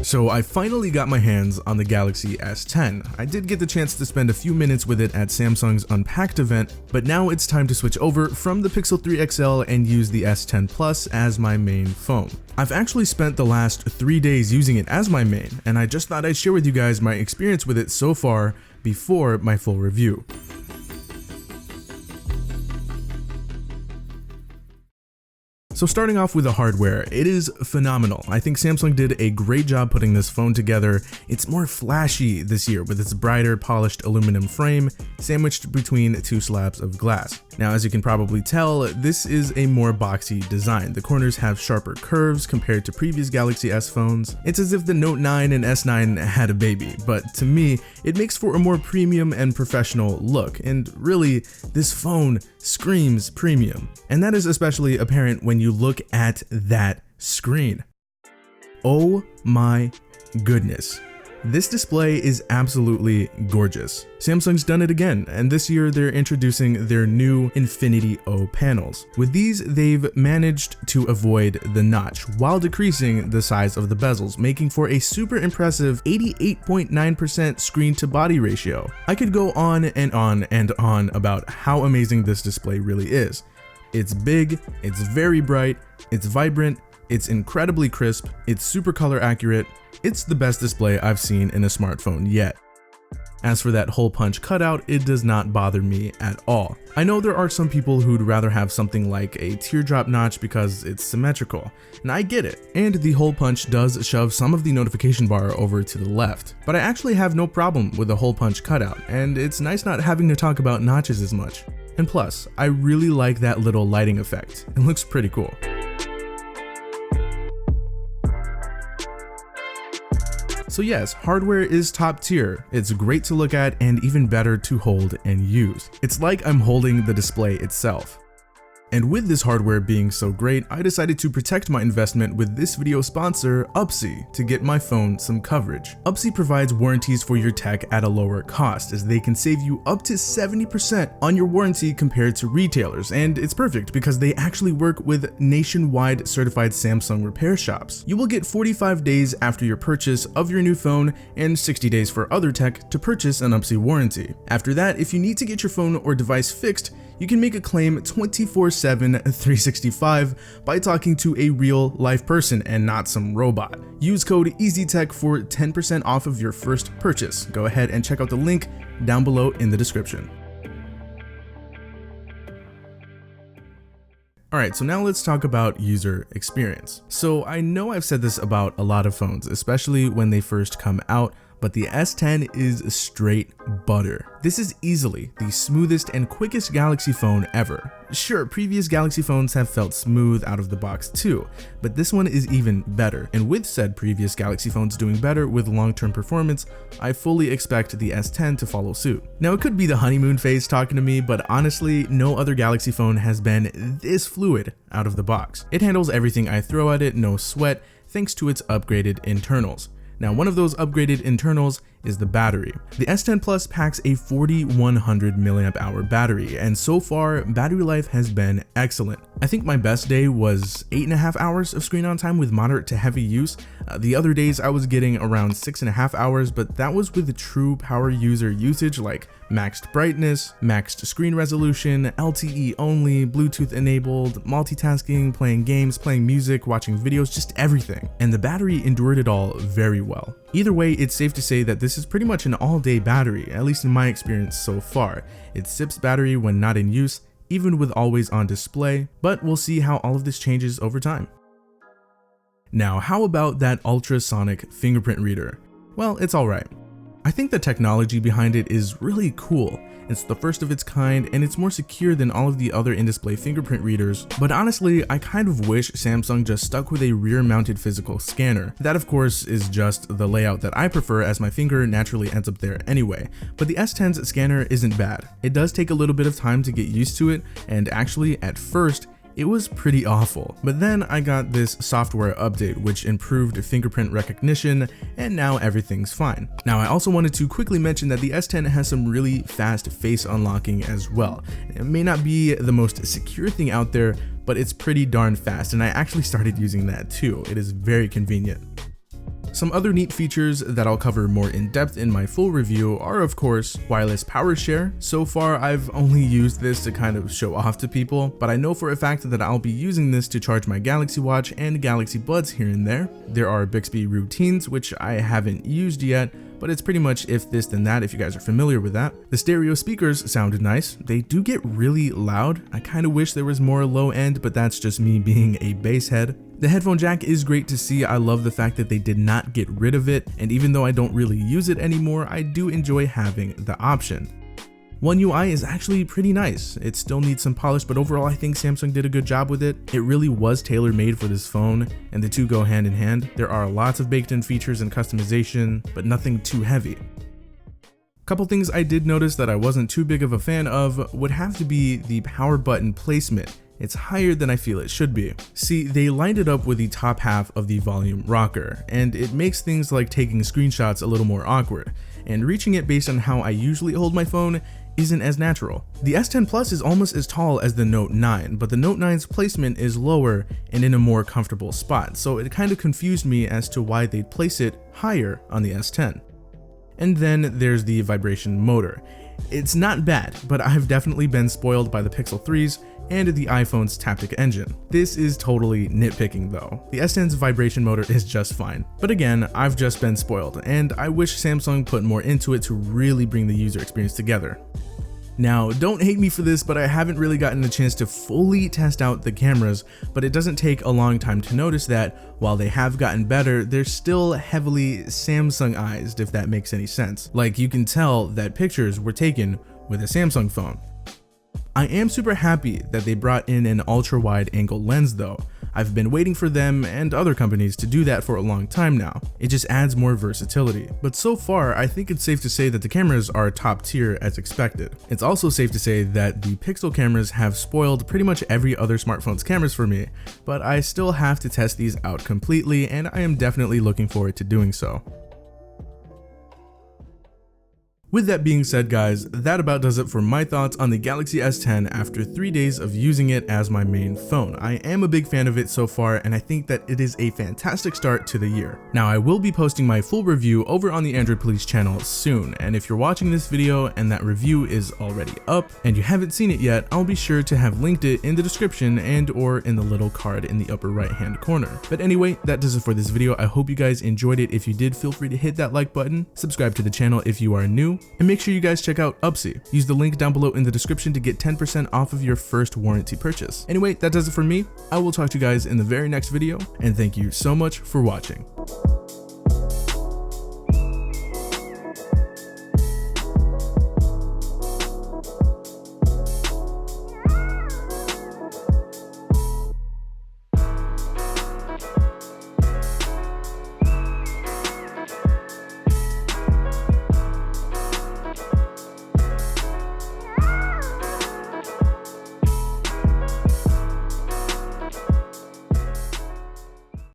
So I finally got my hands on the Galaxy S10. I did get the chance to spend a few minutes with it at Samsung's Unpacked event, but now it's time to switch over from the Pixel 3 XL and use the S10 Plus as my main phone. I've actually spent the last 3 days using it as my main, and I just thought I'd share with you guys my experience with it so far before my full review. So starting off with the hardware, it is phenomenal. I think Samsung did a great job putting this phone together. It's more flashy this year with its brighter polished aluminum frame sandwiched between two slabs of glass. Now, as you can probably tell, this is a more boxy design. The corners have sharper curves compared to previous Galaxy S phones. It's as if the Note 9 and S9 had a baby, but to me, it makes for a more premium and professional look. And really, this phone screams premium. And that is especially apparent when you look at that screen. Oh my goodness. This display is absolutely gorgeous. Samsung's done it again, and this year they're introducing their new Infinity O panels. With these, they've managed to avoid the notch while decreasing the size of the bezels, making for a super impressive 88.9% screen to body ratio. I could go on and on and on about how amazing this display really is. It's big, it's very bright, it's vibrant, it's incredibly crisp, it's super color accurate. It's the best display I've seen in a smartphone yet. As for that hole punch cutout, it does not bother me at all. I know there are some people who'd rather have something like a teardrop notch because it's symmetrical, and I get it. And the hole punch does shove some of the notification bar over to the left. But I actually have no problem with the hole punch cutout, and it's nice not having to talk about notches as much. And plus, I really like that little lighting effect. It looks pretty cool. So yes, hardware is top tier. It's great to look at and even better to hold and use. It's like I'm holding the display itself. And with this hardware being so great, I decided to protect my investment with this video sponsor, Upsy, to get my phone some coverage. Upsy provides warranties for your tech at a lower cost, as they can save you up to 70% on your warranty compared to retailers, and it's perfect because they actually work with nationwide certified Samsung repair shops. You will get 45 days after your purchase of your new phone and 60 days for other tech to purchase an Upsy warranty. After that, if you need to get your phone or device fixed, you can make a claim 24/7, 365 by talking to a real life person and not some robot. Use code EasyTech for 10% off of your first purchase. Go ahead and check out the link down below in the description. Alright, so now let's talk about user experience. So I know I've said this about a lot of phones, especially when they first come out, but the S10 is straight butter. This is easily the smoothest and quickest Galaxy phone ever. Sure, previous Galaxy phones have felt smooth out of the box too, but this one is even better. And with said previous Galaxy phones doing better with long-term performance, I fully expect the S10 to follow suit. Now it could be the honeymoon phase talking to me, but honestly, no other Galaxy phone has been this fluid out of the box. It handles everything I throw at it, no sweat, thanks to its upgraded internals. Now, one of those upgraded internals is the battery. The S10 Plus packs a 4100 mAh battery, and so far, battery life has been excellent. I think my best day was 8.5 hours of screen on time with moderate to heavy use. The other days I was getting around 6.5 hours, but that was with true power user usage like maxed brightness, maxed screen resolution, LTE only, Bluetooth enabled, multitasking, playing games, playing music, watching videos, just everything. And the battery endured it all very well. Either way, it's safe to say that this is pretty much an all-day battery, at least in my experience so far. It sips battery when not in use, even with always on display, but we'll see how all of this changes over time. Now, how about that ultrasonic fingerprint reader? Well, it's alright. I think the technology behind it is really cool. It's the first of its kind, and it's more secure than all of the other in-display fingerprint readers, but honestly, I kind of wish Samsung just stuck with a rear-mounted physical scanner. That of course is just the layout that I prefer, as my finger naturally ends up there anyway, but the S10's scanner isn't bad. It does take a little bit of time to get used to it, and actually at first, it was pretty awful. But then I got this software update which improved fingerprint recognition, and now everything's fine. Now I also wanted to quickly mention that the S10 has some really fast face unlocking as well. It may not be the most secure thing out there, but it's pretty darn fast, and I actually started using that too. It is very convenient. Some other neat features that I'll cover more in depth in my full review are of course wireless power share. So far I've only used this to kind of show off to people, but I know for a fact that I'll be using this to charge my Galaxy Watch and Galaxy Buds here and there. There are Bixby routines, which I haven't used yet, but it's pretty much if this then that if you guys are familiar with that. The stereo speakers sounded nice. They do get really loud. I kind of wish there was more low end, but that's just me being a bass head. The headphone jack is great to see. I love the fact that they did not get rid of it, and even though I don't really use it anymore, I do enjoy having the option. One UI is actually pretty nice. It still needs some polish, but overall I think Samsung did a good job with it. It really was tailor-made for this phone, and the two go hand in hand. There are lots of baked-in features and customization, but nothing too heavy. Couple things I did notice that I wasn't too big of a fan of would have to be the power button placement. It's higher than I feel it should be. See, they lined it up with the top half of the volume rocker, and it makes things like taking screenshots a little more awkward, and reaching it based on how I usually hold my phone isn't as natural. The S10 Plus is almost as tall as the Note 9, but the Note 9's placement is lower and in a more comfortable spot, so it kind of confused me as to why they'd place it higher on the S10. And then there's the vibration motor. It's not bad, but I've definitely been spoiled by the Pixel 3s and the iPhone's Taptic engine. This is totally nitpicking though. The S10's vibration motor is just fine. But again, I've just been spoiled, and I wish Samsung put more into it to really bring the user experience together. Now, don't hate me for this, but I haven't really gotten a chance to fully test out the cameras, but it doesn't take a long time to notice that while they have gotten better, they're still heavily Samsungized, if that makes any sense. Like, you can tell that pictures were taken with a Samsung phone. I am super happy that they brought in an ultra wide angle lens though. I've been waiting for them and other companies to do that for a long time now. It just adds more versatility. But so far, I think it's safe to say that the cameras are top tier as expected. It's also safe to say that the Pixel cameras have spoiled pretty much every other smartphone's cameras for me, but I still have to test these out completely, and I am definitely looking forward to doing so. With that being said guys, that about does it for my thoughts on the Galaxy S10 after 3 days of using it as my main phone. I am a big fan of it so far, and I think that it is a fantastic start to the year. Now I will be posting my full review over on the Android Police channel soon, and if you're watching this video and that review is already up and you haven't seen it yet, I'll be sure to have linked it in the description and or in the little card in the upper right hand corner. But anyway, that does it for this video. I hope you guys enjoyed it. If you did, feel free to hit that like button, subscribe to the channel if you are new, and make sure you guys check out Upsy. Use the link down below in the description to get 10% off of your first warranty purchase. Anyway, that does it for me. I will talk to you guys in the very next video, and thank you so much for watching.